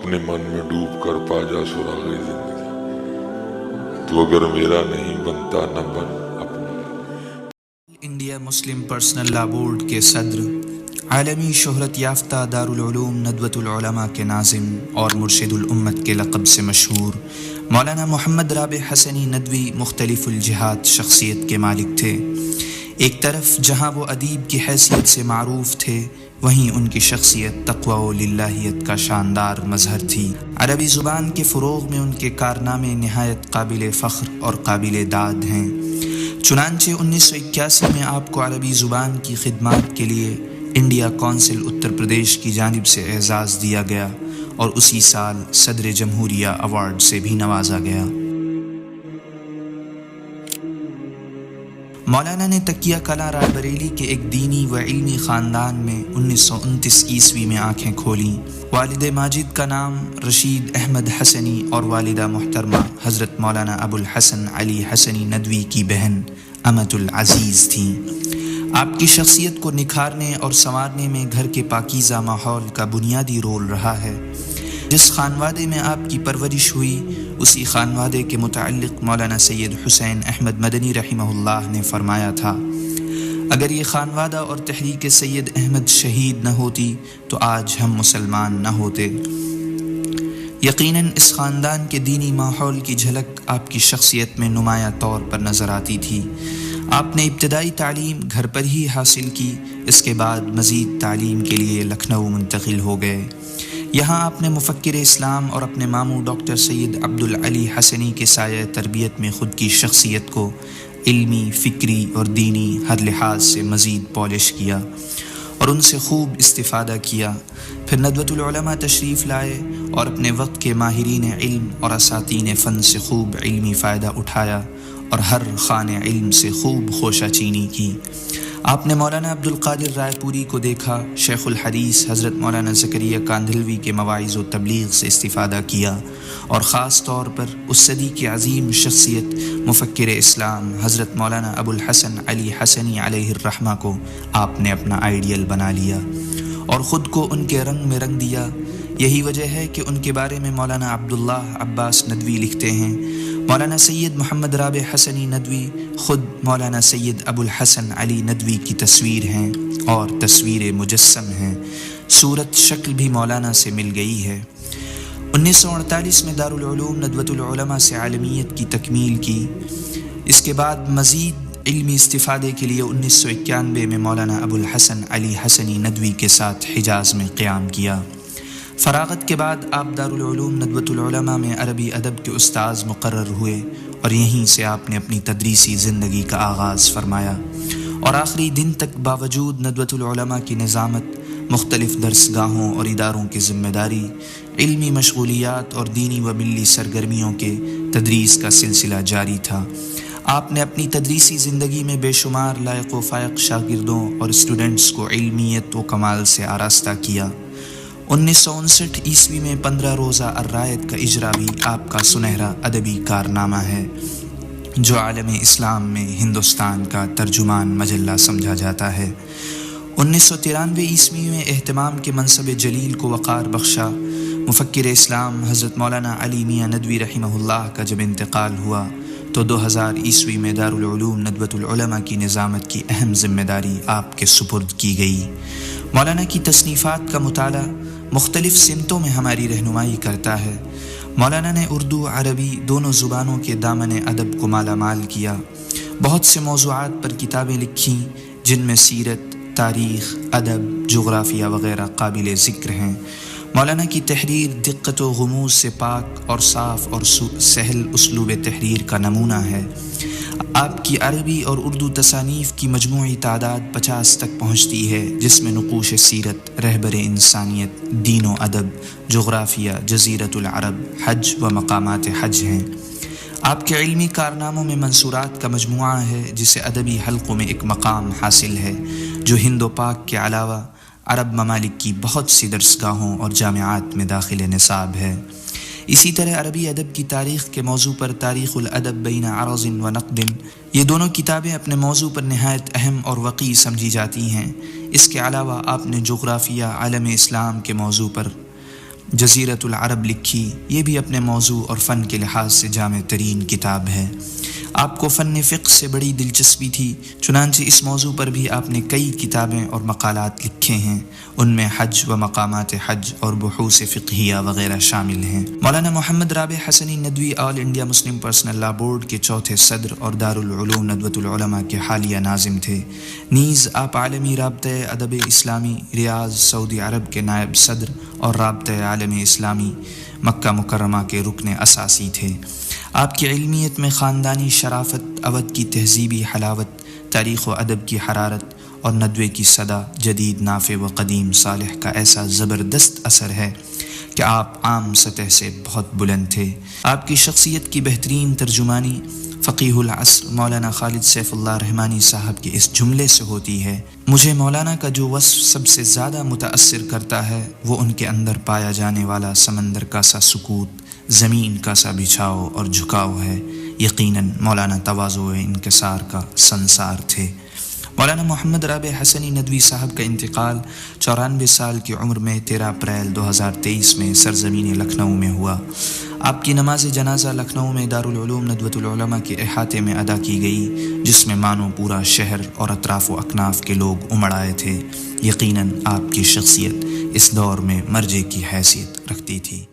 اپنے من میں ڈوب کر پا جا سراغ زندگی، تو اگر میرا نہیں بنتا نہ بن اپنا۔ انڈیا مسلم پرسنل لا بورڈ کے صدر، عالمی شہرت یافتہ دارالعلوم ندوۃ العلماء کے ناظم اور مرشد الامت کے لقب سے مشہور مولانا محمد رابع حسنی ندوی مختلف الجہات شخصیت کے مالک تھے۔ ایک طرف جہاں وہ ادیب کی حیثیت سے معروف تھے، وہیں ان کی شخصیت تقویٰ و للہیت کا شاندار مظہر تھی۔ عربی زبان کے فروغ میں ان کے کارنامے نہایت قابل فخر اور قابل داد ہیں۔ چنانچہ 1981 میں آپ کو عربی زبان کی خدمات کے لیے انڈیا کونسل اتر پردیش کی جانب سے اعزاز دیا گیا اور اسی سال صدر جمہوریہ ایوارڈ سے بھی نوازا گیا۔ مولانا نے تکیہ کلاں رائے بریلی کے ایک دینی و علمی خاندان میں 1929 عیسوی میں آنکھیں کھولیں۔ والد ماجد کا نام رشید احمد حسنی اور والدہ محترمہ حضرت مولانا ابو الحسن علی حسنی ندوی کی بہن امت العزیز تھیں۔ آپ کی شخصیت کو نکھارنے اور سنوارنے میں گھر کے پاکیزہ ماحول کا بنیادی رول رہا ہے۔ جس خانوادے میں آپ کی پرورش ہوئی، اسی خانوادے کے متعلق مولانا سید حسین احمد مدنی رحمہ اللہ نے فرمایا تھا، اگر یہ خانوادہ اور تحریک سید احمد شہید نہ ہوتی تو آج ہم مسلمان نہ ہوتے۔ یقیناً اس خاندان کے دینی ماحول کی جھلک آپ کی شخصیت میں نمایاں طور پر نظر آتی تھی۔ آپ نے ابتدائی تعلیم گھر پر ہی حاصل کی، اس کے بعد مزید تعلیم کے لیے لکھنؤ منتقل ہو گئے۔ یہاں آپ نے مفکر اسلام اور اپنے ماموں ڈاکٹر سید عبدالعلی حسنی کے سایہ تربیت میں خود کی شخصیت کو علمی، فکری اور دینی ہر لحاظ سے مزید پالش کیا اور ان سے خوب استفادہ کیا۔ پھر ندوۃ العلماء تشریف لائے اور اپنے وقت کے ماہرین علم اور اساتین فن سے خوب علمی فائدہ اٹھایا اور ہر خان علم سے خوب خوشہ چینی کی۔ آپ نے مولانا عبدالقادر رائے پوری کو دیکھا، شیخ الحدیث حضرت مولانا زکریا کاندھلوی کے مواعظ و تبلیغ سے استفادہ کیا اور خاص طور پر اس صدی کی عظیم شخصیت مفکر اسلام حضرت مولانا ابو الحسن علی حسنی علیہ الرحمہ کو آپ نے اپنا آئیڈیل بنا لیا اور خود کو ان کے رنگ میں رنگ دیا۔ یہی وجہ ہے کہ ان کے بارے میں مولانا عبداللہ عباس ندوی لکھتے ہیں، مولانا سید محمد رابع حسنی ندوی خود مولانا سید ابو الحسن علی ندوی کی تصویر ہیں اور تصویر مجسم ہیں، صورت شکل بھی مولانا سے مل گئی ہے۔ 1948 میں دارالعلوم ندوۃ العلماء سے عالمیت کی تکمیل کی۔ اس کے بعد مزید علمی استفادے کے لیے 1991 میں مولانا ابو الحسن علی حسنی ندوی کے ساتھ حجاز میں قیام کیا۔ فراغت کے بعد آپ دارالعلوم ندوۃ العلماء میں عربی ادب کے استاذ مقرر ہوئے اور یہیں سے آپ نے اپنی تدریسی زندگی کا آغاز فرمایا اور آخری دن تک باوجود ندوۃ العلماء کی نظامت، مختلف درس گاہوں اور اداروں کی ذمہ داری، علمی مشغولیات اور دینی و ملی سرگرمیوں کے تدریس کا سلسلہ جاری تھا۔ آپ نے اپنی تدریسی زندگی میں بے شمار لائق و فائق شاگردوں اور اسٹوڈنٹس کو علمیت و کمال سے آراستہ کیا۔ 1959 عیسوی میں 15 روزہ الرائد کا اجرا بھی آپ کا سنہرا ادبی کارنامہ ہے، جو عالم اسلام میں ہندوستان کا ترجمان مجلہ سمجھا جاتا ہے۔ 1993 عیسوی میں اہتمام کے منصب جلیل کو وقار بخشا۔ مفکر اسلام حضرت مولانا علی میاں ندوی رحمہ اللہ کا جب انتقال ہوا تو 2000 عیسوی میں دارالعلوم ندوۃ العلماء کی نظامت کی اہم ذمہ داری آپ کے سپرد کی گئی۔ مولانا کی تصنیفات کا مطالعہ مختلف سمتوں میں ہماری رہنمائی کرتا ہے۔ مولانا نے اردو عربی دونوں زبانوں کے دامن ادب کو مالا مال کیا، بہت سے موضوعات پر کتابیں لکھیں جن میں سیرت، تاریخ، ادب، جغرافیہ وغیرہ قابل ذکر ہیں۔ مولانا کی تحریر دقت و غموض سے پاک اور صاف اور سہل اسلوب تحریر کا نمونہ ہے۔ آپ کی عربی اور اردو تصانیف کی مجموعی تعداد 50 تک پہنچتی ہے، جس میں نقوش سیرت، رہبر انسانیت، دین و ادب، جغرافیہ، جزیرۃ العرب، حج و مقامات حج ہیں۔ آپ کے علمی کارناموں میں منصورات کا مجموعہ ہے جسے ادبی حلقوں میں ایک مقام حاصل ہے، جو ہند و پاک کے علاوہ عرب ممالک کی بہت سی درسگاہوں اور جامعات میں داخل نصاب ہے۔ اسی طرح عربی ادب کی تاریخ کے موضوع پر تاریخ الادب بین عرض و نقد، یہ دونوں کتابیں اپنے موضوع پر نہایت اہم اور وقیع سمجھی جاتی ہیں۔ اس کے علاوہ آپ نے جغرافیہ عالم اسلام کے موضوع پر جزیرۃ العرب لکھی، یہ بھی اپنے موضوع اور فن کے لحاظ سے جامع ترین کتاب ہے۔ آپ کو فن فقہ سے بڑی دلچسپی تھی، چنانچہ اس موضوع پر بھی آپ نے کئی کتابیں اور مقالات لکھے ہیں، ان میں حج و مقامات حج اور بحوث فقہیہ وغیرہ شامل ہیں۔ Maulana Mohammad Rabey Hasani Nadwi all India Muslim personal law board کے چوتھے صدر اور دارالعلوم ندوۃ العلماء کے حالیہ ناظم تھے۔ نیز آپ عالمی رابطہ ادب اسلامی ریاض سعودی عرب کے نائب صدر اور رابطہ عالم اسلامی مکہ مکرمہ کے رکن اساسی تھے۔ آپ کی علمیت میں خاندانی شرافت، اودھ کی تہذیبی حلاوت، تاریخ و ادب کی حرارت اور ندوے کی صدا، جدید نافع و قدیم صالح کا ایسا زبردست اثر ہے کہ آپ عام سطح سے بہت بلند تھے۔ آپ کی شخصیت کی بہترین ترجمانی فقیہ العصر مولانا خالد سیف اللہ رحمانی صاحب کے اس جملے سے ہوتی ہے: مجھے مولانا کا جو وصف سب سے زیادہ متاثر کرتا ہے وہ ان کے اندر پایا جانے والا سمندر کا سا سکوت، زمین کا سا بچھاؤ اور جھکاؤ ہے۔ یقیناً مولانا تواضع و انکسار کا سنسار تھے۔ مولانا محمد رابع حسنی ندوی صاحب کا انتقال 94 سال کی عمر میں 13 اپریل 2023 میں سرزمین لکھنؤ میں ہوا۔ آپ کی نماز جنازہ لکھنؤ میں دارالعلوم ندوۃ العلماء کے احاطے میں ادا کی گئی، جس میں مانو پورا شہر اور اطراف و اکناف کے لوگ امڑ آئے تھے۔ یقیناً آپ کی شخصیت اس دور میں مرجع کی حیثیت رکھتی تھی۔